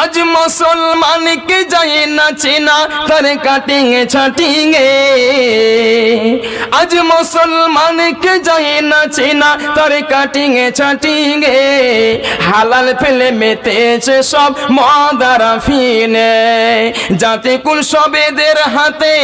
আজ মুসলমানকে যায় না চেনা তার কাটিংয়ে ছাটিংয়ে আজ মুসলমানকে যায় না চেনা তার কাটিংয়ে ছাটিংয়ে হালাল ফেলে মেতেছে সব মদার ফিনে জাতি কুল সবেদের হাতে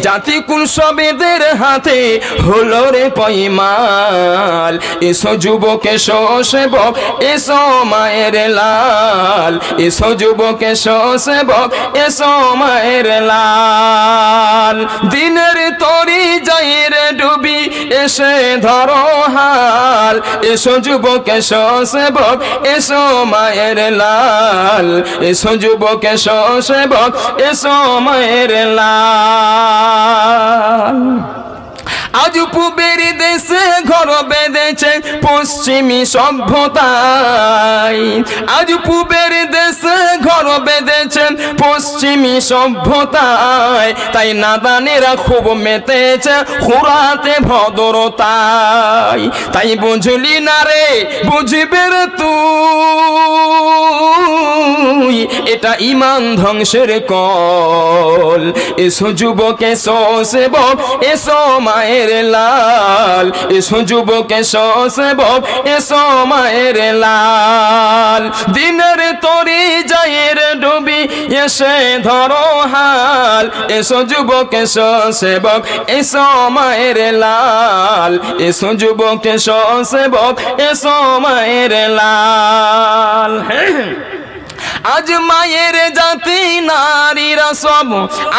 জাতি কুল সবেদের হাতে হলো রে পয়মাল এসো যুবক এসো সেবক এসো মায়ের লাল এসো যুবক এসো সেবক এসো মায়ের লাল দিনের তরি যায় রে ডুবি এসে ধরো হাল এসো যুবক এসো সেবক এসো মায়ের লাল এসো যুবক এসো সেবক এসো মায়ের লাল আজ পূবের দেশে ঘর বেঁধেছে পশ্চিমী সভ্যতায় আজ পূবের দেশে ঘর বেঁধেছে পশ্চিমী সভ্যতায় তাই নাদানেরা খুব মেতেছে খুরাতে ভদ্রতায় তাই বুঝলি না রে বুঝবে রে তুই এটা ইমান ধ্বংসের কল এসো যুবক এসো সেবক এসো মায়ের লাল এসো যুবক এসো সেবক এসো মায়ের লাল দিনের তরি যায় রে ডুবি এসে ধরো হাল এসো যুবক এসো সেবক এসো মায়ের লাল এসো যুবক এসো সেবক এসো মায়ের লাল আজ মায়ের জাতি নারীরা সব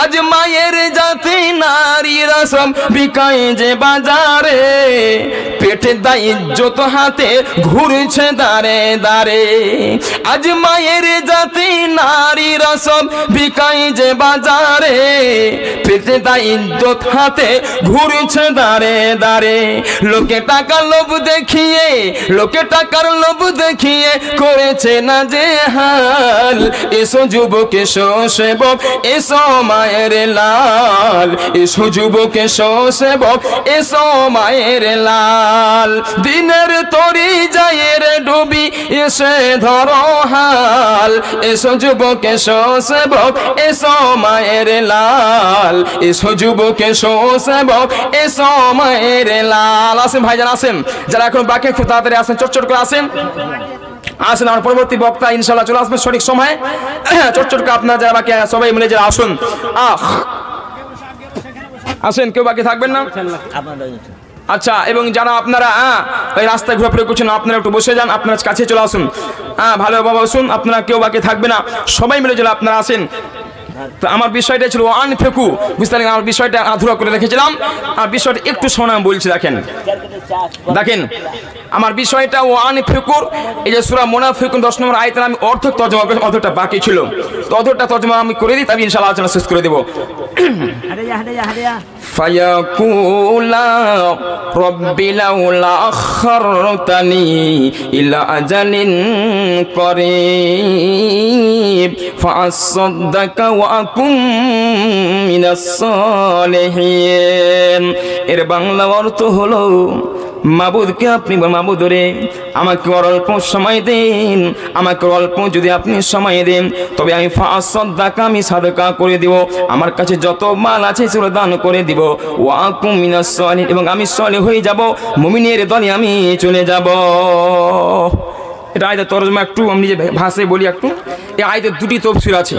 আজ মায়ের জাতি নারীরা সব বিকায় যে বাজারে পেটে দায় ইজ্জত হাতে ঘুরছে দাঁড়ে দাঁড়ে আজ মায়ের জাতি নারীরা সব বিকায় যে বাজারে পেটে দায় ইজ্জত হাতে ঘুরছে দাঁড়ে দাঁড়ে লোকে টাকার লোভ দেখিয়ে লোকে টাকার লোভ দেখিয়ে করেছে না যে হাল এসো যুবক এসো সেবক এসো মায়ের লাল এসো যুবক এসো সেবক এসো মায়ের লাল দিনের তরি যায় রে ডুবি এসে ধরো হাল এসো যুবক এসো সেবক এসো মায়ের লাল এসো যুবক এসো সেবক এসো মায়ের লাল আসেন ভাইজান আসেন যারা এখন বাকি খুব তাড়াতাড়ি আসেন চটচট করে আসেন আসেন আমার পরবর্তী বক্তা ইনশাআল্লাহ চলে আসবে সঠিক সময়ে চটচট করে আপনারা যারা বাকি সবাই মিলে যারা আসুন আসেন কেউ বাকি থাকবেন না আচ্ছা এবং যারা আপনারা ওই রাস্তায় ঘোরাফেরা করছেন আপনারা একটু বসে যান আপনারা কাছে চলে আসুন ভালোভাবে আসুন আপনারা কেউ বাকি থাকবে না সবাই মিলে যারা আপনারা আসেন তো আমার বিষয়টা ছিল ওয়ান ফেকু বুঝতে পারলেন আমার বিষয়টা আধুরা করে রেখেছিলাম আর বিষয়টা একটু শোনা বলছি দেখেন দেখেন আমার বিষয়টা ওয়ান ফেকুর এই যে সূরা মুনাফিকুন 10 নম্বর আয়াতের আমি অর্থ তরজমা করে অর্থটা বাকি ছিল তো অর্থটা তরজমা আমি করে দিই তবে ইনশাআল্লাহ আলোচনা শেষ করে দেব ফায়াকুলা রব্বি লাউলা আখারতানি ইলা আজালিন করিব ফাআসাদদাকা ওয়া আকুম মিনাস সালিহিন এর বাংলা অর্থ হলো মাবুদকে আপনি মাবুদ রে আমাকে অল্প সময় দিন আমাকে অল্প যদি আপনি সময় দেন তবে আমি ফাসাদদাকা আমি সাদকা করে দেব আমার কাছে যত মাল আছে সেগুলো দান করে দিব ওয়া আকুম মিনাস সালিহিন এবং আমি সালেহ হয়ে যাব মুমিনের দলে আমি চলে যাব এটা আয়াতের তরজমা একটু আমি নিজে ভাষায় বলি একটু এই আয়াতের দুটি তাফসীর আছে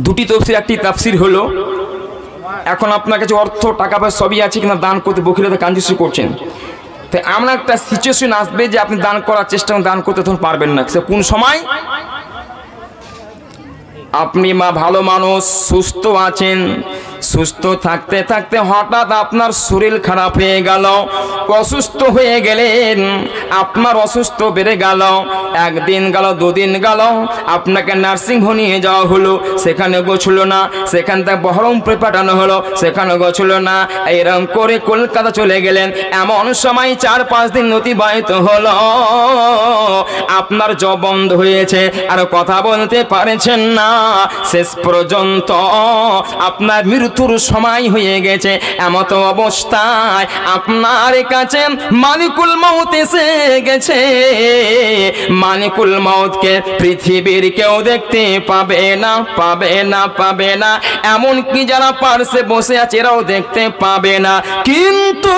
দুটি তাফসীর একটি তাফসীর হলো এখন আপনার কাছে অর্থ টাকা পয়সা সবই আছে কিনা দান করতে বকিলতা কাঞ্জুসি করছেন তাই আমরা একটা সিচুয়েশন আসবে যে আপনি দান করার চেষ্টা দান করতে তখন পারবেন না সে কোন সময় আপনি ভালো মানুষ সুস্থ আছেন সুস্থ থাকতে থাকতে হঠাৎ আপনার শরীর খারাপ হয়ে গেল অসুস্থ হয়ে গেলেন আপনার অসুস্থ বেড়ে গেল একদিন গেল দুদিন গেল আপনাকে নার্সিং হোম নিয়ে যাওয়া হলো সেখানে গোছলো না সেখান থেকে বহরমপুরে পাঠানো হলো সেখানে গোছলো না এরকম করে কলকাতা চলে গেলেন এমন সময় 4-5 দিন অতিবাহিত হলো আপনার জব বন্ধ হয়েছে আর কথা বলতে পারছেন না শেষ পর্যন্ত আপনার মৃত্যুর সময় হয়ে গেছে, এমত অবস্থায় আপনার কাছে মালিকুল মউত এসে গেছে। মালিকুল মউতকে পৃথিবীর কেউ দেখতে পাবে না, পাবে না, পাবে না, এমনকি যারা পার্শ্বে বসে আছে এরাও দেখতে পাবে না। কিন্তু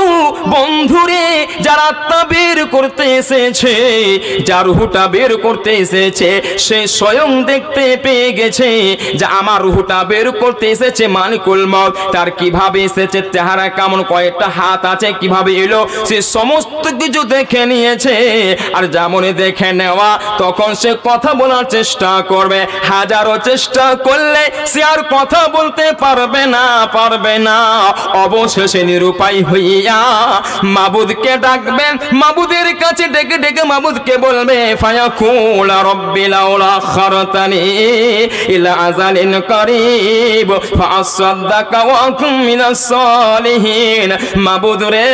বন্ধুরে, যারা আত্মা বের করতে এসেছে, যার রুহটা বের করতে এসেছে, সে স্বয়ং দেখতে পেয়ে গেছে যে আমার রুহটা বের করতে এসেছে মালিকুল মউত। তার কিভাবে এসেছে, চেহারা কেমন, কয়েকটা হাত আছে, কিভাবে এলো, সে সমস্ত কিছু দেখে নিয়েছে। আর যেমনই দেখে নেওয়া, তখন সে কথা বলার চেষ্টা করবে। হাজারো চেষ্টা করলে সে আর কথা বলতে পারবে না, পারবে না। অবশেষে নিরুপায় হইয়া মাবুদকে ডাকবেন। মাবুদের কাছে ডেকে ডেকে মাবুদকে বলবে, ফায়াকুল রব্বি লাউলা আখারতানি ইলা আজালিন করিব ফাআসাদদাকা ওয়া আকুম মিনাস সালিহিন। মাবুদ রে,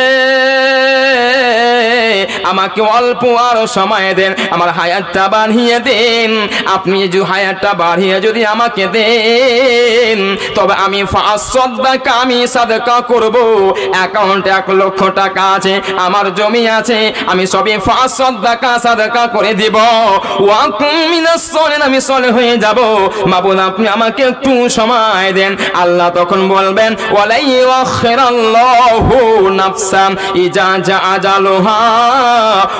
আমাকে অল্প আরো সময় দেন, আমার হায়াতটা বাড়িয়ে দেন। আপনি যদি হায়াতটা বাড়িয়ে যদি আমাকে দেন, তবে আমি ফাআসাদদাকা, আমি সাদকা করব। অ্যাকাউন্টে 1 লক্ষ টাকা আছে, আমার জমি আছে, আমি সবই ফাআসাদদাকা, সাদকা করে দিব। ওয়া আকুম মিনাস সালিহিন, আমি সলে হয়ে যাব। মাবুদ আপনি আমাকে একটু সময় দেন। আল্লাহ তখন বলবেন, ওয়ালাই ইউআখিরাল্লাহু নাফসান ইজা জা আজালুহা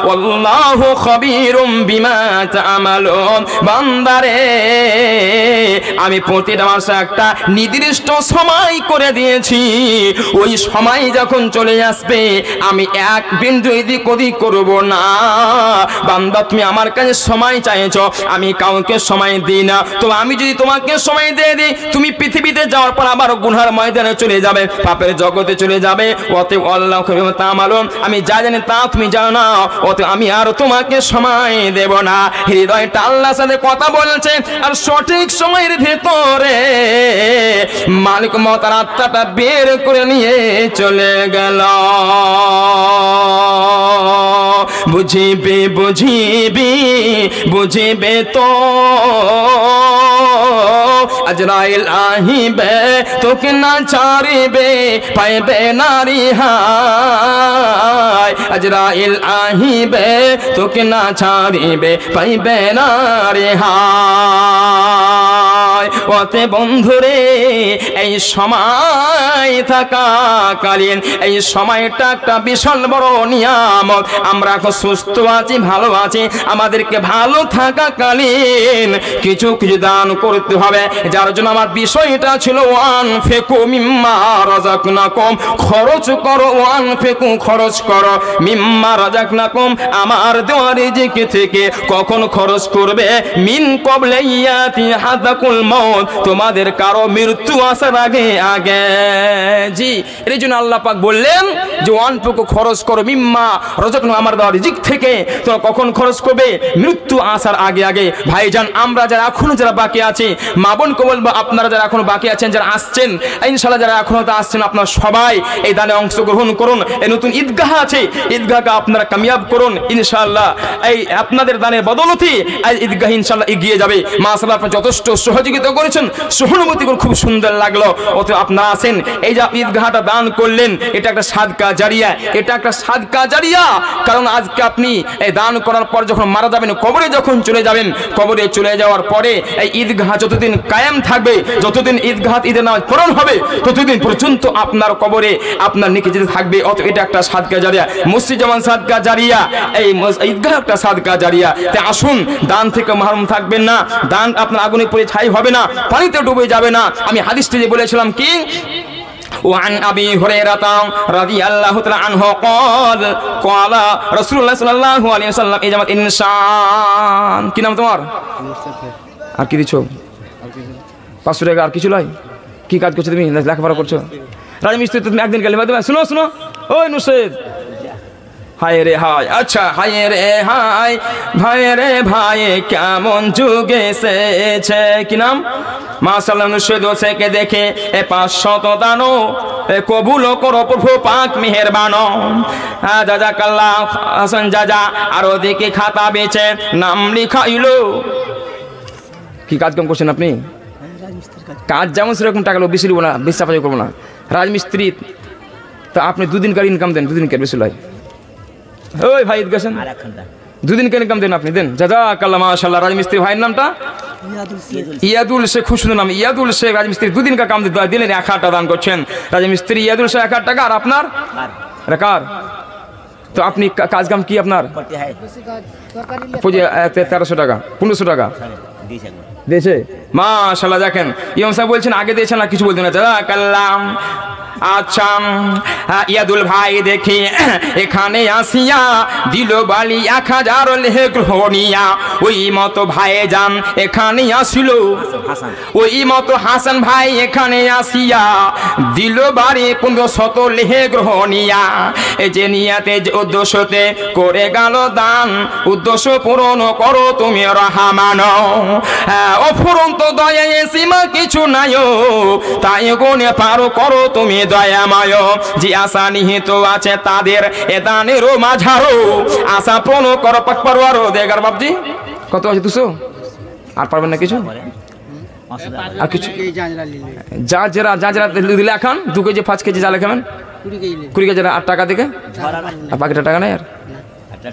ওয়াল্লাহু খাবীরুম বিমা তা'মালুন। বান্দারে, আমি প্রতিটা মাসে একটা নির্দিষ্ট সময় করে দিয়েছি। ওই সময় যখন চলে আসবে, আমি এক বিন্দু এদিক ওদিক করব না। বান্দা, তুমি আমার কাছে সময় চাইছো, আমি কাউকে সময় দিই না। তো আমি যদি তোমাকে সময় দিয়ে দিই, তুমি পৃথিবীতে যাওয়ার পর আবার গুনার ময়দানে চলে যাবে, পাপের জগতে চলে যাবে। অতএব আল্লাহ তাআলা, আমি যা জানি তা তুমি জানো না, অতএব আমি আর তোমাকে সময় দেব না। হৃদয়টা আল্লাহর সাথে কথা বলছে, আর সঠিক সময়ের ভেতরে মালিক মউত তার আত্মাটা বের করে নিয়ে চলে গেল। বুঝিবে বুঝিবি বুঝিবে তো আজরাইল আহিবে, তোকে না ছাড়িবে পাইবে নারী হায়। আজরাইল আহিবে, তোকে না ছাড়িবে পাইবে নারী হায়। ওতে বন্ধুরে, এই সময় থাকাকালীন, এই সময়টা একটা বিশাল বড় নিয়ামত। আমরা এখন সুস্থ আছি, ভালো আছি, আমাদেরকে ভালো থাকাকালীন কিছু কিছু দান করতে হবে। যার জন্য আমার বিষয়টা ছিল ওয়ানফিকু মিম্মা রাযাকনাকুম, খরচ করো। ওয়ানফিকু, খরচ করো। মিম্মা রাযাকনাকুম, আমার দেওয়া রিজিক থেকে। কখন খরচ করবে? মিন ক্বাবলি ইয়াতি হাদাকুল মাউত, তোমাদের কারো মৃত্যু আসার আগে আগে। জি, এর জন্য আল্লাহ পাক বললেন যে ওয়ানফিকু, খরচ করো, মিম্মা রাযাকনাকুম, আমার দেওয়া রিজিক থেকে। তোমরা কখন খরচ করবে? মৃত্যু আসার আগে আগে। ভাইজান, আমরা যারা এখনো যারা বাকি আছে, মা বোনকে বলবো, আপনারা যারা এখনো বাকি আছেন, যারা আসছেন, ইনশাআল্লাহ যারা এখনো আসছেন, আপনারা সবাই এই দানে অংশগ্রহণ করুন। এই নতুন ঈদগাহ আছে, ঈদগাহকে আপনারা কামিয়াব করুন ইনশাআল্লাহ। এই আপনাদের দানের বদৌলতে এই ঈদগাহ ইনশাআল্লাহ এগিয়ে যাবে। মাশাআল্লাহ, আপনারা যথেষ্ট সহযোগিতা করেছেন, সহানুভূতি করে খুব সুন্দর লাগলো। অত আপনারা আছেন, এই যে আপনি ঈদগাহটা দান করলেন, এটা একটা সাদকা জারিয়া, এটা একটা সাদকা জারিয়া। কারণ আজকে আপনি এই দান করার পর যখন মারা যাবেন, কবরে যখন চলে যাবেন, কবরে চলে যাওয়ার পরে এই ঈদগাহ যতদিন কায়েম থাকবে, যতদিন ঈদগাহ ঈদের নামাজ পড়ানো হবে, ততদিন পর্যন্ত আপনার কবরে আপনার নেকি যেতে থাকবে। অত এটা একটা সাদকা জারিয়া। মসজিদ যেমন সাদকা জারিয়া, এই ঈদগাহ একটা সাদকা জারিয়া। তাই আসুন, দান থেকে মাহরুম থাকবেন না। দান আপনার আগুনে পড়ে ছাই হবে না, পানিতে ডুবে যাবে না। আমি হাদিসটি যে বলেছিলাম কি, وعن أبي هريرة رضي الله تعالى عنه قال قال رسول الله صلى الله عليه وسلم إجابة إنسان কি নাম তোমার? আর কি দিছো? 500 টাকা আর কিছু লয়? কি কাজ করছো তুমি? লেখাপড়া করছো? রাজমিস্ত্রি তুমি একদিন গেলে বাদ। শুনো শুনো, ওই নুসেদ, হায় রে হায়, আচ্ছা, হায় রে হায়, ভাই রে ভাই, কেমন যুগ এসেছে। কি নাম? মাশাআল্লাহ, নুসেদ হোসেনকে দেখে 500 দানো কবুল করো প্রভু পাক মেহেরবান। জাযাকাল্লাহ হাসান জাযা। আর ওদিকে খাতা বেচে নাম লিখাইলো। কি কাজ কাম করছেন আপনি? কাজ যেমন সেরকম টাকা বেশি নেবো না, বেশি চাপাচাপি করবো না। রাজমিস্ত্রি তো আপনি দুদিনকার ইনকাম দেন, দুদিনকার বেশি লয়। ওই ভাই গেছেন দুদিনকার ইনকাম দেন আপনি, দেন জাযাকাল্লাহ মাশাআল্লাহ। রাজমিস্ত্রি ভাইয়ের নামটা ইয়াদুল শেখ, খুব সুন্দর নাম ইয়াদুল শেখ। রাজমিস্ত্রি দুদিনকার কাম দিতে দিলেন 1000 দান করছেন। রাজমিস্ত্রি ইয়াদুল শেখ 1000 টাকা। আর আপনার কার? তো আপনি কাজ কাম কি আপনার? 1300 টাকা 1500 টাকা দিয়েছে মাশাআল্লাহ। দেখেন ইমাম সাহেব বলছেন আগে দিয়েছেন না, কিছু বলতেন না। জাযাকাল্লাহ। আচ্ছা ইয়াদুল ভাই দেখি এখানে আসিয়া দিল বালি 1000 লেহে গ্রহণিয়া। ওই মতো ভাই যান এখানে আসিল, ওই মতো হাসান ভাই এখানে আসিয়া দিল বাড়ি 1500 লেহে গ্রহণিয়া। এই যে নিয়াতে যে উদ্দেশ্যতে করে গেল দান, উদ্দেশ্য পূরণ করো তুমি রহমান। অফুরন্ত দয়ায় সীমা কিছু নাই, তাই গুণে পারো করো তুমি দয়াময়। যে আশা নিহিত আছে তাদের এ দানেরও মাঝারো, আশা পূর্ণ করো পাক পরওয়ারো দেগার। বাপজি কত আছে? 200? আর পারবেন না কিছু? আর কিছু জাজরা দিলে এখন 2 কেজি 5 কেজি যা লেখাবেন 20 কেজি। আর টাকা দিকে আর বাকিটা টাকা নেই। আর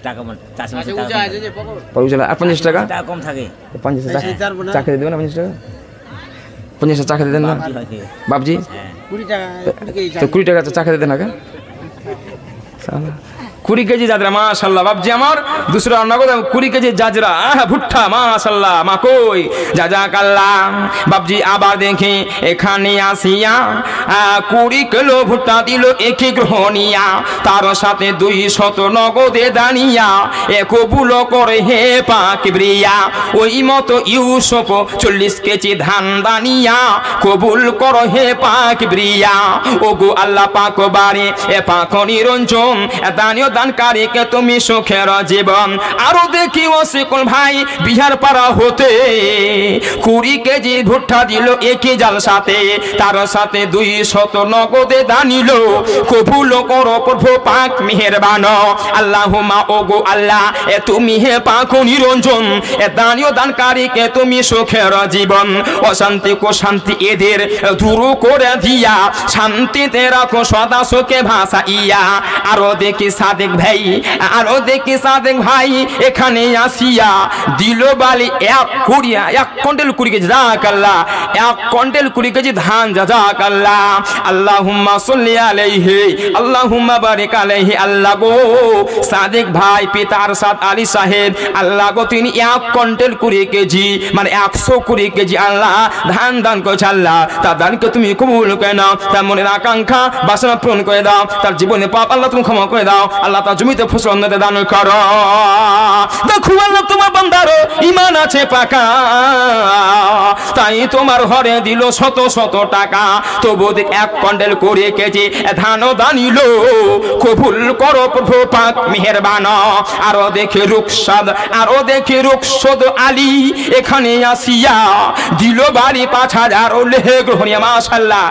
টাকা আর 50 টাকা কম থাকে, 50 টাকা চা খেতে দেবেন না? 50 টাকা 50 টাকা চা খেতে দেন না বাপজি? 20 টাকা চা খেতে দেন না? 20 কেজি জাজরা মাশাআল্লাহ। বাপজি আমার দুসরা নগদ 20 কেজি জাজরা ভুট্টা মাশাআল্লাহ। মা কই জাযাকাল্লাহ। বাপজি আবার দেখি এখানে আসিয়া 20 কিলো ভুট্টা দিল একই গ্রহণিয়া, তার সাথে 200 নগদে দানিয়া। এ কবুল করে হে পাক ব্রিয়া। ওই মতো ইউসুফ 40 কেজি ধান দানিয়া, কবুল করো হে পাক ব্রিয়া। ওগো আল্লাহ পাক বাড়ি এ পাক নিরঞ্জন দানিও দানকারীকে তুমি সুখের জীবন। আরো দেখি ওসিকুল ভাই বিহার পাড়া হতে 20 কেজি ভুট্টা দিল একই জাল সাথে, তার সাথে 200 নগদে দানিল। কবুল করো প্রভু পাক মেহেরবান। আল্লাহুম্মা ওগো আল্লাহ এ তুমি হে পাক নিরঞ্জন এ দানিও দানকারীকে তুমি সুখের জীবন। অশান্তি কো শান্তি এদের দূর করে দিয়া, শান্তিতে রাখো সদা সুখে ভাসাইয়া। আরো দেখি সাদেক ভাই, আরো দেখি সাদেক ভাই এখানে আসিয়া দিল বালি 1 কুইন্টাল 20 কেজি। জাযাকাল্লাহ 1 কুইন্টাল 20 কেজি ধান। জাযাকাল্লাহ। আল্লাহুম্মা সাল্লি আলাইহি আল্লাহুম্মা বারিক আলাইহি। আল্লাহ গো সাদেক ভাই পিতার সাদ আলী সাহেব আল্লাহ গো তিনি 1 কুইন্টাল 20 কেজি মানে 120 কেজি আল্লাহ ধান দান করেছে। আল্লাহ তার দানকে তুমি কবুল করে নাও, তার মনের আকাঙ্ক্ষা বাসনা পূরণ করে দাও, তার জীবনে পাপ আল্লাহ তুমি ক্ষমা করে দাও। আল্লাহ তার জমিতে ফসল উন্নতি দান করো। দেখো আল্লাহ তোমার বান্দারও ঈমান আছে পাকা, তাই তোমার ঘরে দিল 100 টাকা। তবু 1 কুইন্টাল 20 কেজি ধান দানিল। কবুল করো প্রভু পাক মেহেরবান। আরো দেখি রুকসাদ, আরো দেখি রুকসদ আলী এখানে আসিয়া দিল বাড়ি 5000 লেহে গ্রহণিয়া। মাশাআল্লাহ।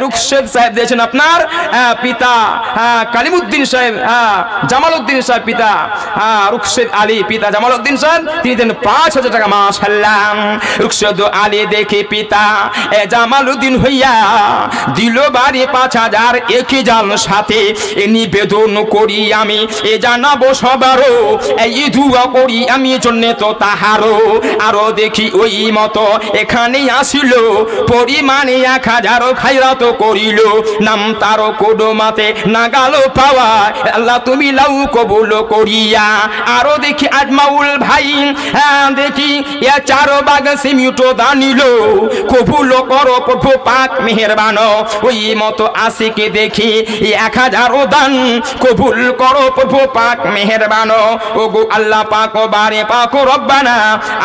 রুকসদ সাহেব দিয়েছেন আপনার পিতা কালিমউদ্দিন সাহেব, জামালউদ্দিন সাহেব পিতা রুকসদ আলী, পিতা জামালউদ্দিন সাহেব তিনি দেন 5000 টাকা। মাশাআল্লাহ। রুকসদ আলী দেখি পিতা জামালউদ্দিন হইয়া দিল বাড়ি 5000 একই জাল সাথে। এ নিবেদন করি আমি এ জানাবো সবারও, এই দুয়া করি আমি জন্য তো তাহারও। আরো দেখি ওই মতো এখানে আসিল পরিমাণে 1000 খায়রাত করিল, নাম তারও কোডমাতে নাগাল পাওয়া। আল্লাহ তুমি লাউ কবুল করিয়া। আরো দেখি আজমাউল ভাই দেখি 4 বাগ সিমিউটো দানিল। কবুল করো প্রভু পাক মেহেরবান। ওই মতো আশিকে দেখি 1000 দান। কবুল করো প্রভু পাক মেহেরবান। ওগো আল্লাহ পাক বারে পাক রব্বানা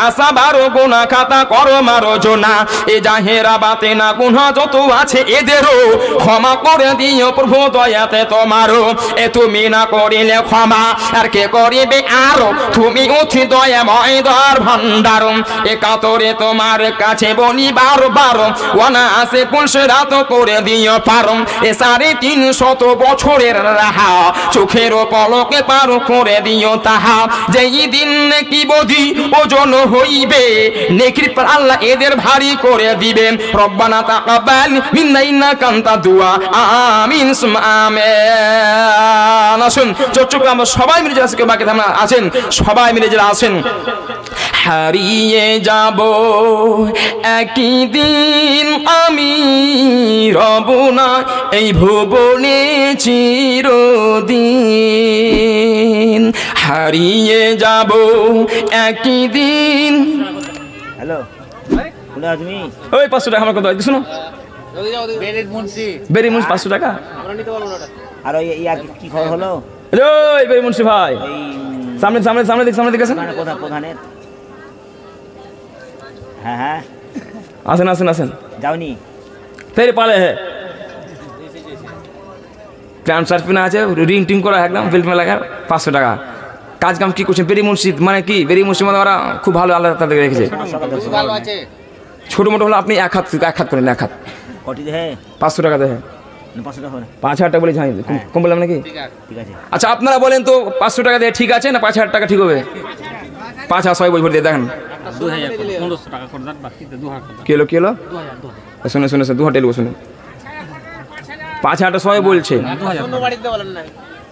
আসা 12 গুনাহ খাতা করো মারো জোনা। এ জাহেরা বাতেনা গুনাহ যত আছে এদেরও ক্ষমা করে দিও প্রভু দয়াতে তোমারও। এ তুমি না করিলে ক্ষমা আর কে করিবে আরো, তুমি অতি দয়াময় দয়ার ভান্ডার। এ কাতরে তোমার কাছে কাছে বলি বারবার ওয়ানা আসে কোন রাত করে দিও পার এ 350 বছরের রাহা চোখের পলকে পার করে দিও তাহা যেই দিন কি বদি ওজন হইবে নেকির পর আল্লাহ এদের ভারী করে দিবেন রব্বানা তাকাব্বাল মিন্না ইন্নাকা আনতা দুআ আমিন সুম্মা আমিন। আসুন চট্টগ্রাম আমরা সবাই মিলে আজকে বাকি আমরা আছেন সবাই মিলে যারা আছেন হারিয়ে যাব একই দিন আমি রব না এই ভুবনে চিরদিন হারিয়ে যাব একই দিন। হ্যালো তুমি ওই 500 টাকা আমার কত শোনো বেরি মুন্সি 500 টাকা আর ওই ইয়ার কি খবর হলো? ওই বেরি মুন্সি ভাই সামনে সামনে সামনে দেখেছেন প্রধানের হ্যাঁ হ্যাঁ আসেন আসেন আসেন যাওনি ফের পালে হ্যাঁ প্যান্ট শার্ট পিনা আছে রিং টিং করা একদম ফিল্ড লাগার 500 টাকা কাজ কাম কি করছেন বেরি মুন্সি মানে কি বেরি মুন্সি মানে ওরা খুব ভালো আল্লাহ তাদের রেখেছে ছোট মোটো হলো আপনি এক হাত করেন এক হাত কটি দেহে 500 টাকা দেহে 500 টাকা 5000 টাকা বলে যাই কম বললাম নাকি ঠিক আছে আচ্ছা আপনারা বলেন তো 500 টাকা দিয়ে ঠিক আছে না 5000 টাকা ঠিক হবে 5000 বই ভরে দিয়ে দেখেন 2000 1500 টাকা করে দাও বাকি 2000 কি হলো 2000 শুনে শুনে 2000 টেলবো শুনে 5000 টা সবাই বলছে 2000 বাড়িতে বলেন না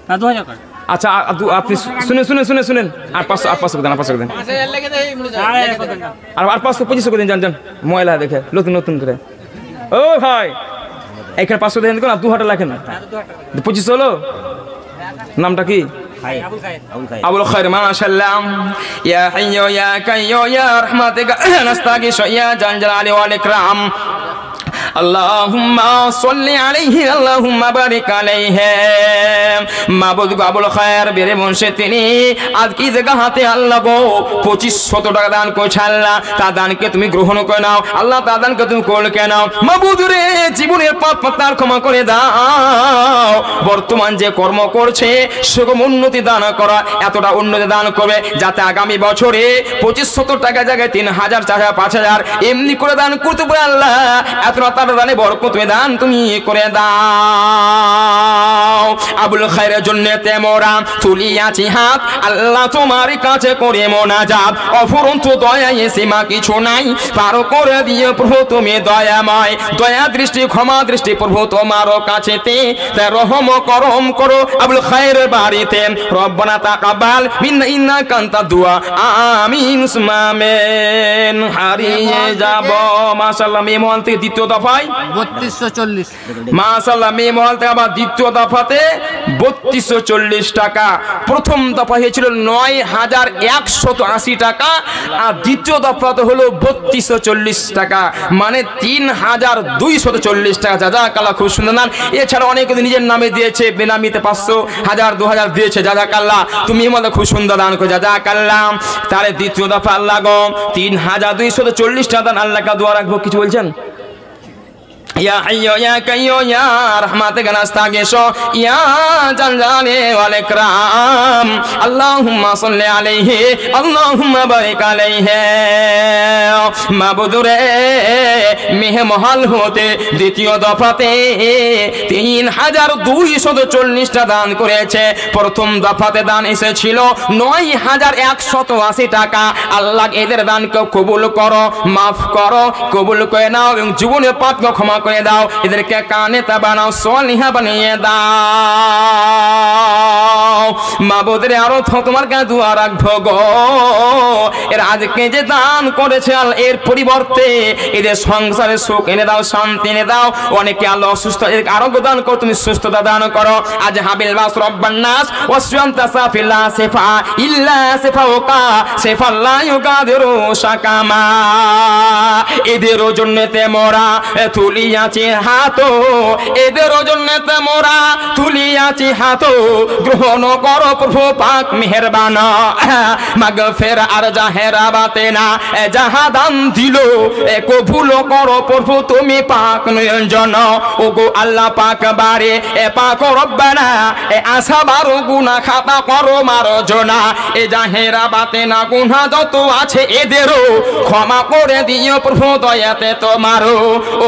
না 2000 টাকা আচ্ছা আপনি শুনেন আর 500 দেন 500 দেন আর 525 করে দিন জান ময়লা দেখে নতুন করে ও ভাই এখানে 500 দেন দেখুন 2000 লেখেন 25 হলো নামটা কি আবুল খায়ের মাশাআল্লাহ ইয়া হাইয়ু ইয়া কাইয়্যু ইয়া রাহমাতিকা নাস্তাগীশু ইয়া জাল জালালি ওয়াল ইকরাম আল্লাহুম্মা সাল্লি আলাইহি আল্লাহুম্মা বারিক আলাইহি মাবুদ আবুল খায়ের বেরে মুন্সি তিনি আজকে জায়গা হাতে আল্লাহ গো 2500 টাকা দান করেছে আল্লাহ তা দানকে তুমি গ্রহণ করে নাও আল্লাহ তা দানকে তুমি কবুল করে নাও মাবুদ রে জীবনের পাপ তার ক্ষমা করে দাও বর্তমান যে কর্ম করছে সেরকম উন্নতি দান করা এতটা উন্নতি দান করবে যাতে আগামী বছরে 2500 টাকা জায়গায় 3000 4000 5000 এমনি করে দান করতে পারে আল্লাহ এতটা তার দানে বরকত তুমি দান তুমি করে দাও আবুল খায়ের জন্য তেমরা তুলিয়াছি হাত আল্লাহ তোমার কাছে করে মোনাজাত অফুরন্ত দয়ায় সীমা কিছু নাই পার করে দিয়ে প্রভু তুমি দয়াময় দয়া দৃষ্টি ক্ষমা দৃষ্টি প্রভু তোমার কাছেতে রহম করম করো আবুল খায়ের বাড়িতে রব্বানা তাকাব্বাল মিন্না ইন্নাকা আনতা দুআ আমিন সুম্মা আমিন হারিয়ে যাব মাশাআল্লাহ মেমন থেকে দ্বিতীয় দফায় 3240 মাশাআল্লাহ মেমন থেকে আবার দ্বিতীয় দফাতে 3240 টাকা প্রথম দফা হয়েছিল 9180 টাকা আর দ্বিতীয় দফাতে হলো 3240 টাকা মানে 3240 টাকা জাযাকাল্লাহ খুব সুন্দর নাম এছাড়া অনেকে নিজের নামে দিয়েছে বেনামিতে 500 1000 2000 দিয়েছে জাযাকাল্লাহ তুমি আমাদের খুব সুন্দর দান করে জাযাকাল্লাহ তাহলে দ্বিতীয় দফা আল্লাহ গো 3240 টাকা দান আল্লাহকে দোয়া রাখবো কিছু বলছেন ইয়া হাইয়ু ইয়া কাইয়্যু ইয়া রাহমাতিকা নাস্তাগীশু ইয়া জাল জালালি ওয়াল ইকরাম আল্লাহুম্মা সাল্লি আলাইহি আল্লাহুম্মা বারিক আলাইহি মাবুদ রে মেহমহল হতে দ্বিতীয় দফাতে 3240 টা দান করেছে প্রথম দফাতে দান এসেছিল 9180 টাকা আল্লাহ এদের দানকে কবুল করো মাফ করো কবুল করে নাও এবং জীবনের পাপকে ক্ষমা করে দাও এদেরকে কানেতা বানাও সলিহা বানিয়ে দাও মাবুদ রে আরো তোমার কাছে দোয়া রাখবো গো এর আজকে যে দান করেছে এর পরিবর্তে এদের সংসারে সুখ এনে দাও শান্তি এনে দাও অনেকে আল্লাহ অসুস্থ এদেরকে আরোগ্য দান করো তুমি সুস্থতা দান করো আজ হাবিল বাস রব্বান নাস ওয়াসওয়ান্তা সাফিলা সিফা ইল্লা সিফাউকা সিফাল্লা ইউগাদিরু শাকামা এদের জন্যতে মোরা তুলি তুলিয়াছি হাত, এদেরও জন্য মোরা তুলিয়াছি হাত, গ্রহণ করো প্রভু পাক মেহেরবান, মাগফির আর জাহেরা বাতেনা যাহা দান দিল কবুল করো প্রভু তুমি পাক নিরঞ্জন। ওগো আল্লাহ পাক বারে পাক রব্বানা আসাবার গুনাহ খাতা করো মারজনা, এ জাহেরা বাতেনা গুনাহ যত আছে এদেরও ক্ষমা করে দিও প্রভু দয়াতে তোমারও।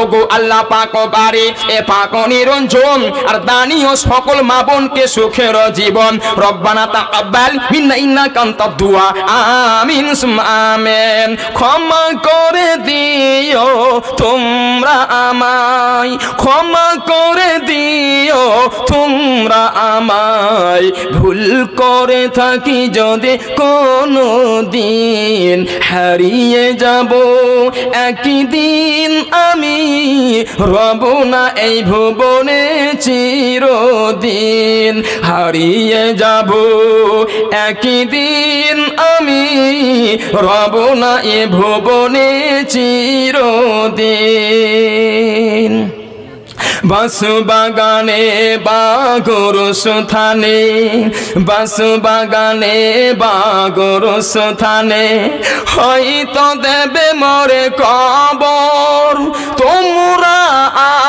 ওগো আল্লাহ পাক বারে পাক নিরঞ্জন আর দানিও সকল মা বোনকে সুখের জীবন। রব্বানা তাকাব্বাল মিন্না ইন্নাকা আনতাদ দুআ, আমিন সুম্মা আমিন। ক্ষমা করে দিও তোমরা আমায়, ক্ষমা করে দিও তোমরা আমায়, ভুল করে থাকি যদি কোনো দিন, হারিয়ে যাব একই দিন আমি, রব না এই ভুবনে চিরদিন, হারিয়ে যাব একই দিন আমি, রব না এ ভুবনে চিরদিন। বাসু বাগানে বাগর সুথানে, বাসু বাগানে বাগর সুথানে, হয়তো দেবে মরে কবর, তোমরা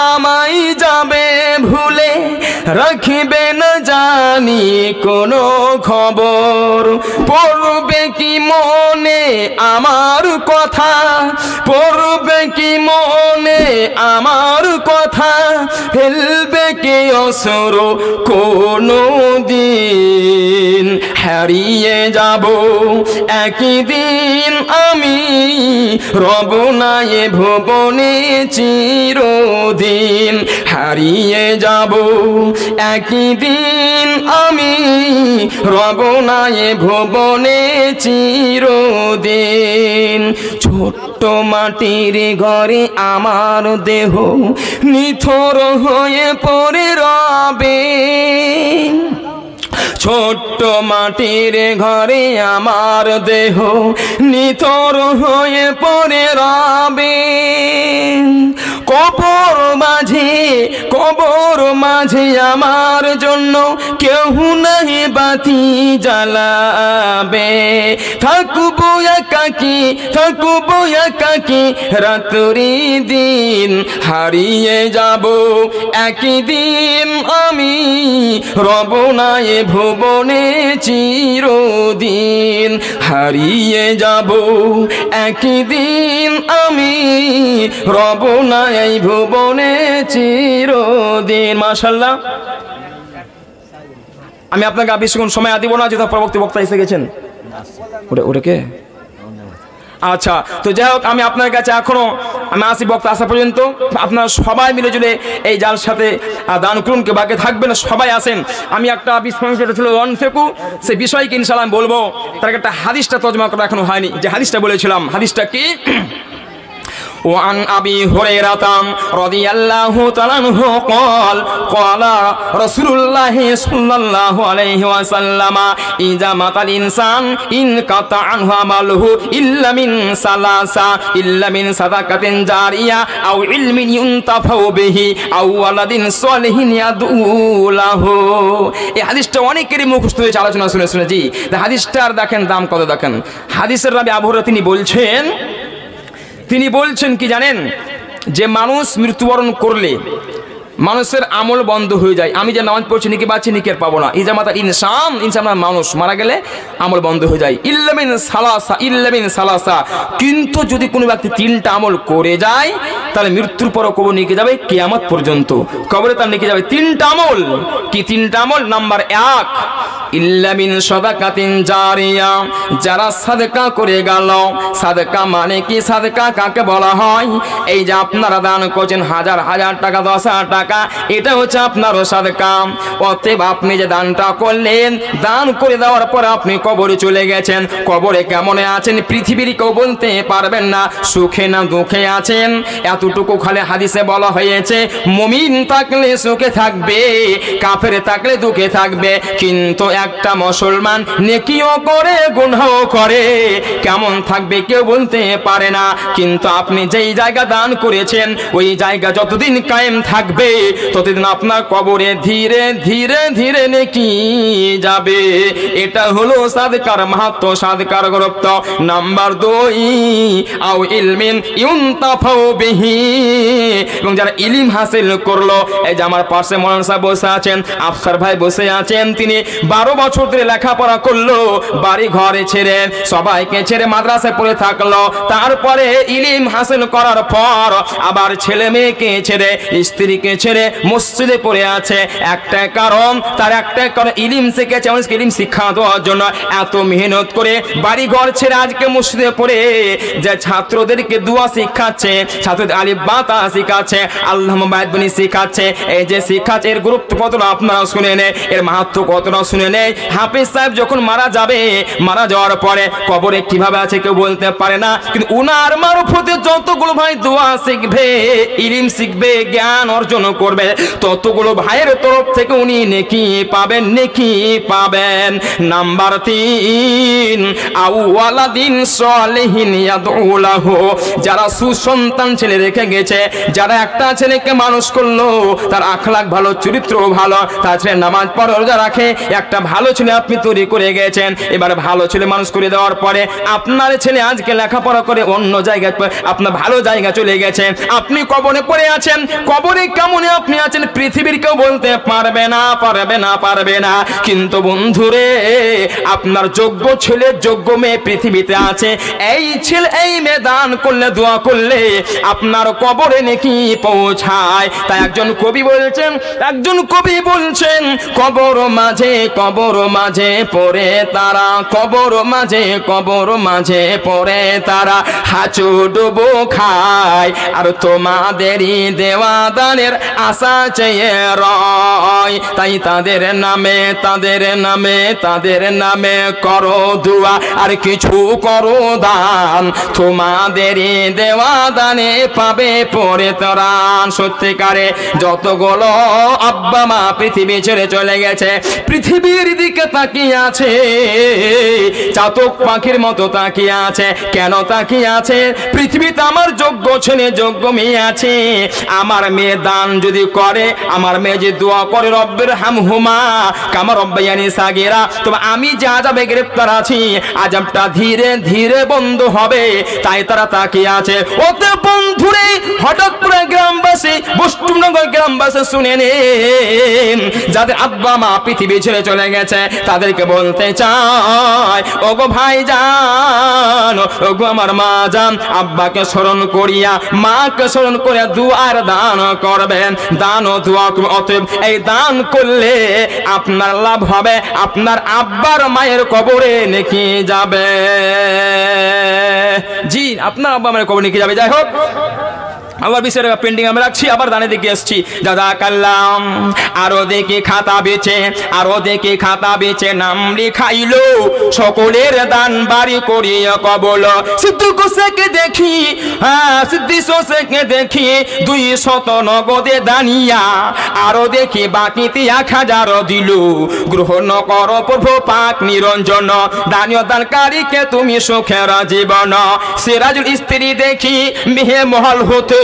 আমায় যাবে ভুলে, রাখিবে না জানি কোনো খবর, পড়বে কি মনে আমার কথা, পড়বে কি মনে আমার কথা, ফেলবে কে অসর কোনো দিন, হারিয়ে যাব একই দিন আমি, রব না এ ভুবনে চিরদিন, হারিয়ে যাব একই দিন আমি, রব না এ ভুবনে চিরদিন। ছোট্ট মাটির ঘরে আমার দেহ নিথর হয়ে পড়ে রবে, ছোট্ট মাটির ঘরে আমার দেহ নিথর হয়ে পড়ে রবে, কবর মাঝে, কবর মাঝে আমার জন্য কেউ নাহি বাতি জ্বালাবে, থাকবো একাকি, থাকবো একাকি রাত্রি দিন, হারিয়ে যাব একই দিন আমি, রব না এ ভুবনে চিরদিন, হারিয়ে যাব একই দিন আমি, রব না এই ভুবনে চিরদিন। মাশাআল্লাহ, আমি আপনাকে বেশিক্ষণ সময় দিব না, যেহেতু পরবর্তী বক্তা এসে গেছেন। ওটা কে? আচ্ছা, তো যাই হোক, আমি আপনার কাছে এখনো আমি আসি বক্তা আসা পর্যন্ত আপনারা সবাই মিলে জুড়ে এই জাল সাথে দান করুন, কে বাকি থাকবেন সবাই আসেন। আমি একটা বিষয় যেটা ছিল অনফেকু, সেই বিষয়কে ইনশাআল্লাহ আমি বলবো। তার একটা হাদিসটা তর্জমা করা এখনো হয়নি, যে হাদিসটা বলেছিলাম, হাদিসটা কি? وعن أبي هريرة رضي الله تعالى عنه قال قال رسول الله صلى الله عليه وسلم إذا مات الإنسان انقطع عنه عمله إلا من ثلاثة إلا من صدقة جارية أو علم ينتفع به أو ولد صالح يدعو له। এই হাদিসটা অনেকেরই মুখস্থ হয়েছে আলোচনা শুনে শুনে। জি, হাদিসটার দেখেন দাম কত দেখেন। হাদিসের রাবি আবু হুরায়রা তিনি বলছেন কি জানেন, যে মানুষ মৃত্যুবরণ করলে মানুষের আমল বন্ধ হয়ে যায়। আমি যে নামাজ পড়ছি নিকি পাচ্ছি, নিকের পাবো না। ইজামাতাল ইনসান, ইনসান মানুষ মারা গেলে আমল বন্ধ হয়ে যায়। ইল্লামিন সালাসা, ইল্লামিন সালাসা, কিন্তু যদি কোনো ব্যক্তি তিনটা আমল করে যায় তাহলে মৃত্যুর পরও কবর নিয়ে যাবে কিয়ামত পর্যন্ত, কবরে তার নিয়ে যাবে তিনটা আমল। কি তিনটা আমল? নাম্বার 1, ইল্লামিন সাদাকাতিন জারিয়া, যারা সাদকা করে গেল। সাদকা মানে কি? সাদকা কাকে বলা হয়? এই যে আপনারা দান করছেন হাজার হাজার টাকা, 10,000 টাকা, এটা হচ্ছে আপনারও সাদকা। অতএব আপনি যে দানটা করলেন, দান করে দেওয়ার পর আপনি কবরে চলে গেছেন। কবরে কেমনে আছেন পৃথিবীর কেউ বলতে পারবেন না, সুখে না দুঃখে আছেন। এতটুকু খালি হাদিসে বলা হয়েছে, মুমিন থাকলে সুখে থাকবে, কাফের থাকলে দুঃখে থাকবে। কিন্তু একটা মুসলমান নেকিও করে গুনাহও করে, কেমন থাকবে কেউ বলতে পারে না। কিন্তু আপনি যেই জায়গা দান করেছেন ওই জায়গা যতদিন কায়েম থাকবে ততদিন আপনার কবরে ধীরে ধীরে ধীরে নেকি যাবে। এটা হলো সাদকার মাহাত্ম্য, সাদকার গুরুত্ব। নাম্বার 2, আও ইলমিন ইউনতাফাউ বিহি, এবং যারা ইলম হাসিল করলো, এই যে আমার পাশে মৌলানা সাহেব বসে আছেন, আফসার ভাই বসে আছেন, তিনি 12 বছর ধরে লেখাপড়া করলো, বাড়ি ঘরে ছেড়ে সবাইকে ছেড়ে মাদ্রাসায় পড়ে থাকলো, তারপরে ইলম হাসিল করার পর আবার ছেলে মেয়েকে ছেড়ে স্ত্রীকে ছেড়ে মসজিদে পড়ে আছে। একটা কারণ, তার একটা কারণ ইলম শিখেছে, মানুষকে ইলম শিক্ষা দেওয়ার জন্য এত মেহনত করে বাড়ি ঘর ছেড়ে আজকে মসজিদে পড়ে যে ছাত্রদেরকে দোয়া শিখাচ্ছে, ছাত্রদের আলিফ বা তা শিখাচ্ছে, আল্লাহুম্মা বা'আদ বনি শিখাচ্ছে। এই যে শিখাচ্ছে এর গুরুত্ব কতটা আপনারা শুনে নেন, এর মাহাত্ম্য কতটা শুনে নেন। হাফেজ সাহেব যখন মারা যাবে, মারা যাওয়ার পরে কবরে কিভাবে আছে কেউ বলতে পারে না, কিন্তু উনার মারফতে যতগুলো ভাই দোয়া শিখবে, ইলম শিখবে, জ্ঞান অর্জন করবে, ততগুলো ভাইয়ের তরফ থেকে উনি নেকি পাবেন, নেকি পাবেন। নাম্বার 3, আউওয়ালাদিন সালিহিন ইয়াদউ লাহু, যারা সুসন্তান ছেলে রেখে গেছে, যারা একটা ছেলেকে মানুষ করলো, তার আখলাক ভালো, চরিত্র ভালো, তার ছেলে নামাজ পড়ে, রোজা রাখে, একটা ভালো ছেলে আপনি তৈরি করে গেছেন। এবার ভালো ছেলে মানুষ করে দেওয়ার পরে আপনার ছেলে আজকে লেখাপড়া করে অন্য জায়গায়, আপনার ভালো জায়গা চলে গেছে, আপনি কবরে পড়ে আছেন। কবরে কেমন আপনি আছেন পৃথিবীর কেউ বলতে পারবে না, পারবে না, পারবে না। কিন্তু বন্ধুরে, আপনার যোগ্য ছেলে যোগ্য মেয়ে পৃথিবীতে আছে, এই ছেলে এই মেয়ে দান করলে, দোয়া করলে আপনার কবরে নেকি পৌঁছায়। তাই একজন কবি বলছেন, কবর মাঝে পড়ে তারা, কবর মাঝে পড়ে তারা, হাঁচুডুবো খায়, আর তোমাদেরই দেওয়া দানের আশা চেয়ে রয়। তাই তাদের নামে করো দোয়া, আর কিছু করো দান, তোমাদেরই দেওয়া দানে পাবে পরে তরান। সত্যিকারে যতগুলো আব্বা মা পৃথিবী ছেড়ে চলে গেছে, পৃথিবীর দিকে তাকিয়ে আছে, চাতক পাখির মতো তাকিয়ে আছে। কেন তাকিয়ে আছে? পৃথিবীতে আমার যোগ্য ছেলে যোগ্য মেয়ে আছে, আমার মেয়ে দান যদি করে, আমার মেয়ে যে দোয়া করে, রব্বির হামহুমা কামা রব্বায়ানি সাগীরা, তবে আমি যে আযাবে গ্রেফতার আছি, আযাবটা ধীরে ধীরে বন্ধ হবে। তাই তারা তাকিয়ে আছে। ওতে বন্ধুরে, হঠাৎ করে গ্রামবাসী, বৈষ্ণবনগর গ্রামবাসী শুনে নেন, যাদের আব্বা মা পৃথিবী ছেড়ে চলে গেছে, তাদেরকে বলতে চাই, ওগো ভাইজান, ওগো আমার মা জান, আব্বাকে স্মরণ করিয়া, মাকে স্মরণ করিয়া দুয়ার দান করবেন, দান ও দোয়া করবেন। অতএব এই দান করলে আপনার লাভ হবে, আপনার আব্বার মায়ের কবরে নেকি যাবে। জি, আপনার আব্বা মায়ের কবরে নেকি যাবে। যাই হোক, আবার বিষয়টা পেন্ডিং আমি রাখছি, আবার দানে দিকে এসছি। জাযাকাল্লাম। আরো দেখি খাতা বেচে নাম লিখাইলো, সকলের দান বাড়ি করিয়া কবল। সিদ্দিক হোসেনকে দেখি 200 নগদে দানিয়া, আরো দেখি বাকিতে 1000 দিল, গ্রহণ করো প্রভু পাক নিরঞ্জন, দানীয় দানকারীকে তুমি সুখের জীবন। সিরাজুল স্ত্রী দেখি মেহে মহল হতে,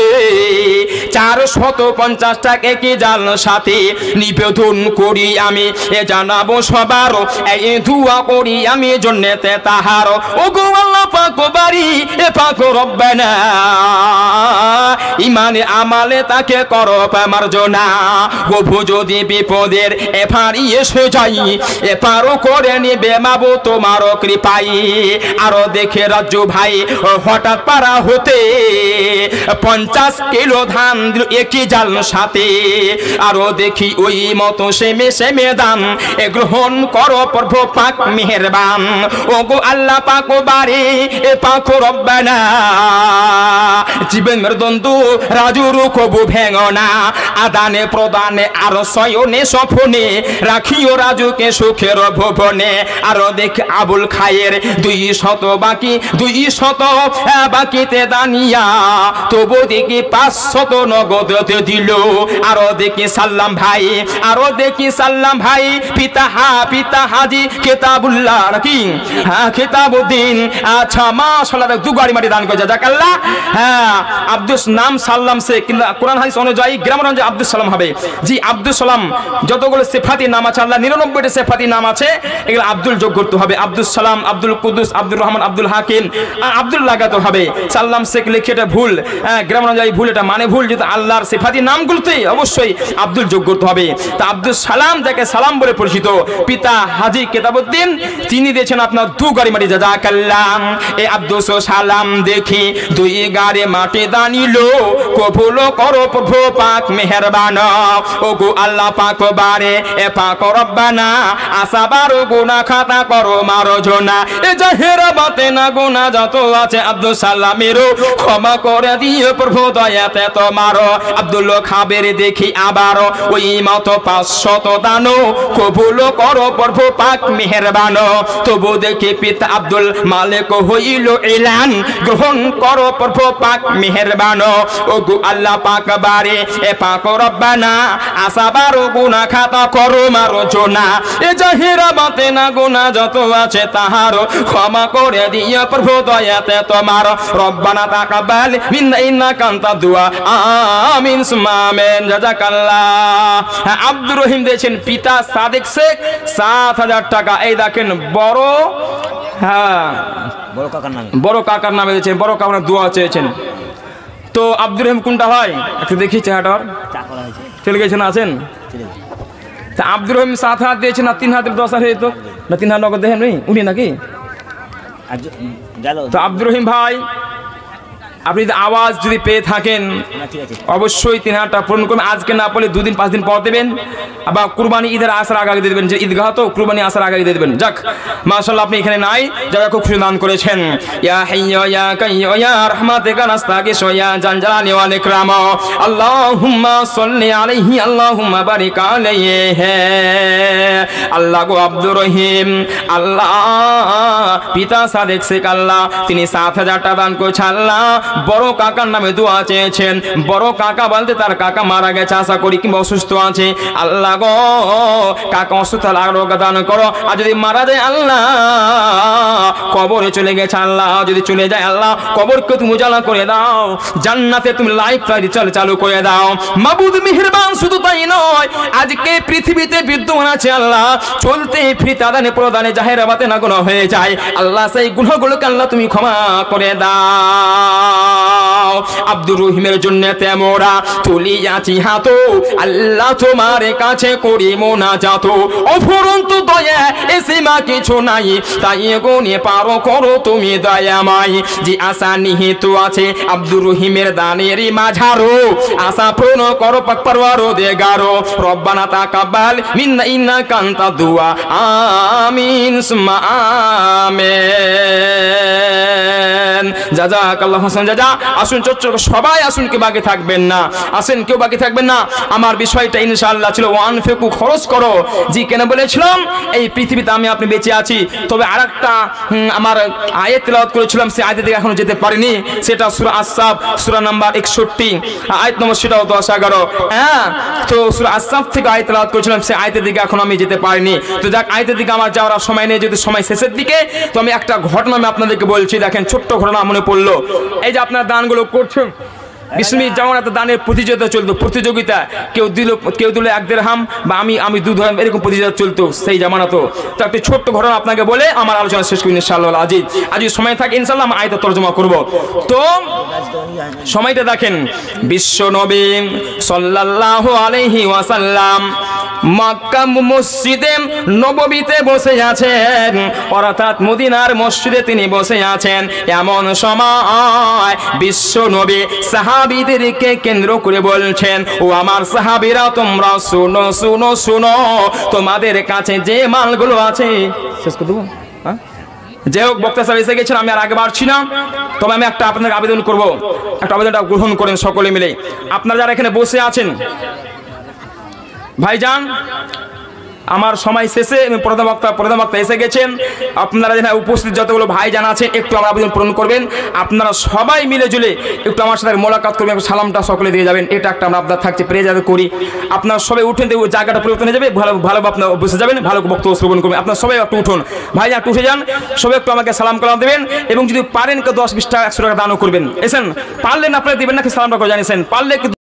450 টাকা কি জাল সাথে নিবেদন করি আমি, এ জানাবো সবার, এই দোয়া করি আমি জন্নতে তাহার। ওগো আল্লাহ পাক বাড়ি, এ পাক রব্বানা, ইমানে আমালে তাকে করো মার্জনা। প্রভু যদি বিপদের এফারি এসে যাই, এপারও করে নিবে মাবো তোমার কৃপাই। আরো দেখে রাজু ভাই হঠাৎ পারা হতে 50 কিলো ধান একই জাল সাথে, আরো দেখি ওই মতো সেমে দান, এ গ্রহণ করো প্রভু পাক মেহেরবান। ওগো আল্লাহ পাক বাড়ি, এ পাক রব্বানা, জীবনের দ্বন্দ্ব রাজুর কবু ভেঙনা, আদানে প্রদানে আর সয়নে সফনে, রাখিও রাজুকে সুখের ভুবনে। আরো দেখ আবুল খায়ের 200 বাকি, 200 বাকিতে দানিয়া, তবু দেখি 500 নগদ দিল। আরো দেখি সাল্লাম ভাই, আরো দেখি সাল্লাম ভাই, পিতা হাজি কেতাবুল্লাহ নাকি, হ্যাঁ কেতাবুদ্দিন। আচ্ছা মাশাআল্লাহ, 2 গাড়ি মাটি দান করে জাযাকাল্লাহ। হ্যাঁ আব্দুল নাম সাল্লাম শেখ, কিন্তু কোরআন হাদিস অনুযায়ী গ্রামারগঞ্জে আব্দুল সালাম হবে। জি আব্দুল সালাম যতগুলো সিফাতি নাম আছে, আল্লাহ 99টা সিফাতি নাম আছে, এগুলো আব্দুল যোগ করতে হবে। আব্দুল সালাম, আব্দুল কুদ্দুস, আব্দুর রহমান, আব্দুল হাকিম, আব্দুল লাগাতে হবে। সাল্লাম শেখ লিখে এটা ভুল, গ্রামার অনুযায়ী ভুল, এটা মানে ভুল। যেহেতু আল্লাহর সিফাতি নামগুলোতে অবশ্যই আব্দুল যোগ করতে হবে। তা আব্দুল সালাম যাকে সালাম বলে পরিচিত, পিতা হাজি কেতাবুদ্দিন, তিনি দিয়েছেন আপনার 2 গাড়ি মাটি জাযাকাল্লাহ। এই আব্দুল সালাম দেখি 2 গাড়ি মাটি দানিল, কবুল করো প্রভু পাক মেহেরবান। ও গো আল্লাহ পাক বারে এ পাক রব্বানা, আসাবার গুনাহ খাতা করো মারজনা। এ জাহেরা বাতেনা গুনাহ যত আছে আব্দুল সালামেরও ক্ষমা করে দিও প্রভু দয়াতে তোমার। আব্দুল খাবের দেখি আবার ওই মত 500 দান, কবুল করো প্রভু পাক মেহেরবান। তবু দেখি পিতা আব্দুল মালিক হইল এলান, গ্রহণ করো প্রভু পাক মেহেরবান। ও গো আল্লাহ পাক বারে এ পাক রব্বানা, আসাবার গুনাহ খাতা করো মারজনা। এ জাহিরা বাতেনা গুনাহ যত আছে তাহার ক্ষমা করে দিও প্রভু দয়াতে তোমার। রব্বানা তাকাব্বাল মিন্না ইন্নাকা আনতাদ দুআ, আমিন সুম্মা আমিন জাযাকাল্লাহ। হ্যাঁ আব্দুর রহিম দিয়েছেন পিতা সাদেক শেখ 7000 টাকা। এই দেখেন বড়, হ্যাঁ বড় কাকার নামে দিয়েছেন, বড় কাকার দোয়া চেয়েছেন। তো আব্দুর রহিম কোনটা হয় একটু দেখি, চেহারাটার চলে গেছেন, আছেন? তা আব্দুর রহিম 7,000 দিয়েছেন, না 3,000 10,000 হয়ে যেত, না 3,000 নগদ দেখেন উনি নাকি? তো আব্দুর রহিম ভাই আপনি আওয়াজ যদি পেয়ে থাকেন অবশ্যই 3,000 টাকা পূরণ করবেন। আজকে না পড়লে 2 দিন 5 দিন পর দেবেন, আবার কুরবানি ঈদের আসার আগে দিয়ে দেবেন, যে ঈদগাহ তো কুরবানি আসার আগে দিয়ে দেবেন। যাক মাশাআল্লাহ, আপনি এখানে নাই, যারা খুব খুশি দান করেছেন। ইয়া হাইয়্যু ইয়া কাইয়্যু ইয়া রাহমাতিকা নাস্তাগীসু ইয়া জাল জালালি ওয়াল ইকরাম, আল্লাহুম্মা সাল্লি আলাইহি আল্লাহুম্মা বারিক আলাইহি। আল্লাহ গো আব্দুর রহিম, আল্লাহ পিতা সাদেক শেখ, আল্লাহ তিনি 7,000 টাকা দান করেছেন। আল্লাহ বড় কাকার নামে দোয়া চেয়েছেন, বড় কাকা বলতে তার কাকা মারা গেছে আশা করি, কিংবা অসুস্থ আছে। আল্লাহ গো কাকা অসুস্থ, আরোগ্য দান করো। আর যদি মারা যায় আল্লাহ কবরে চলে গেছে, আল্লাহ যদি চলে যায় আল্লাহ কবরকে তুমি উজালা করে দাও, জান্নাতে তুমি লাইফ চালু করে দাও। মাবুদ মেহেরবান, শুধু তাই নয় আজকে পৃথিবীতে বিদ্যমান আছে আল্লাহ চলতে ফিরতে আদানে প্রদানে জাহেরা বাতেনা গুনাহ হয়ে যায়, আল্লাহ সেই গুনাহগুলোকে আল্লাহ তুমি ক্ষমা করে দাও। আব্দুর রহিমের জন্য তেমরা তুলিয়াছি হাত, আল্লাহ তোমার কাছে করি মোনাজাত। অফুরন্ত দয়া এ সীমা কিছু নাই, তাই গুনে পারো করো তুমি দয়াময়। যে আশা নিহিত আছে আব্দুর রহিমের দানের মাঝারো, আশা পূর্ণ করো পাক পরওয়ারদিগারো। রব্বানা তাকাব্বাল মিন্না ইন্নাকা আনতাদ দুআ, আমিন সুম্মা আমিন জাযাকাল্লাহু হাসান জাযা। আসুন চচ্চর সবাই আসুন, কেউ বাকি থাকবেন না, আসেন কেউ বাকি থাকবেন না। আমার বিষয়টা ইনশাআল্লাহ ছিল ওয়ানফিকু, খরচ করো। জি কেন বলেছিলাম এই পৃথিবীতে আমি আপনি বেঁচে আছি, তবে আরেকটা আমার আয়াত তেলাওয়াত করেছিলাম, সেই আয়াতের দিকে এখনো যেতে পারিনি। সেটা সূরা আস-সাফ সূরা নাম্বার 61 আয়াত নম্বর সেটাও 10-11। হ্যাঁ তো সূরা আস-সাফ থেকে আয়াত তেলাওয়াত করেছিলাম, সেই আয়াতের দিকে এখন আমি যেতে পারিনি। তো যাক আয়াতের দিকে আমার যাওয়ার সময় নেই, যদি সময় শেষের দিকে, তো আমি একটা ঘটনা আমি আপনাদেরকে বলছি। দেখেন ছোট্ট ঘটনা মনে পড়লো। এই যে আপনারা দানগুলো করছেন, বিসমিল্লাহ যেমন একটা দানের প্রতিযোগিতা চলতো, প্রতিযোগিতা কেউ দিল 1 দিরহাম বা আমি 2 দিরহাম, এরকম প্রতিযোগিতা চলতো সেই জামানা। তো একটা ছোট্ট ঘটনা আপনাকে বলে আমার আলোচনা শেষ করি ইনশাআল্লাহ আজিজ। আজ সময় থাকে ইনশাআল্লাহ আমি আয়াত তরজমা করব। তো সময়টা দেখেন, বিশ্ব নবী সাল্লাল্লাহু আলাইহি ওয়াসাল্লাম মক্কা মসজিদে নববীতে বসে আছেন, অর্থাৎ মদিনার মসজিদে তিনি বসে আছেন। এমন সময় বিশ্ব নবী সাহাবীদেরকে কেন্দ্র করে বলছেন, ও আমার সাহাবীরা তোমরা শুনো শুনো শুনো, তোমাদের কাছে যে মালগুলো আছে, শেষ করে দেবো হ্যাঁ, যে হোক বক্তা সাহেব এসে গেছেন, আমি আর আগে বাড়ছি না। তবে আমি একটা আপনাদের আবেদন করব, একটা আবেদনটা গ্রহণ করেন সকলে মিলে। আপনারা যারা এখানে বসে আছেন ভাইজান, আমার সময় শেষে এবং প্রধান বক্তা এসে গেছেন। আপনারা যেন উপস্থিত যতগুলো ভাই জানা আছেন একটু আমার আবেদন পূরণ করবেন। আপনারা সবাই মিলে জুলে একটু আমার সাথে মোলাকাত করবেন, সালামটা সকলে দিয়ে যাবেন। এটা একটা আমরা আবদার থাকছে, প্রে যাতে করি। আপনারা সবাই উঠেন, জায়গাটা পরিবর্তন হয়ে যাবে, ভালো আপনার বসে যাবেন, ভালো বক্তব্য শ্রবণ করবেন। আপনারা সবাই একটু উঠুন, ভাই একটু উঠে যান, সবাই একটু আমাকে সালাম কালাম দেবেন এবং যদি পারেন কেউ 10-20 টাকা 100 টাকা দানও করবেন। এসেন, পারলেন আপনারা দেবেন নাকি সালামটা করে জানিয়েছেন, পারলে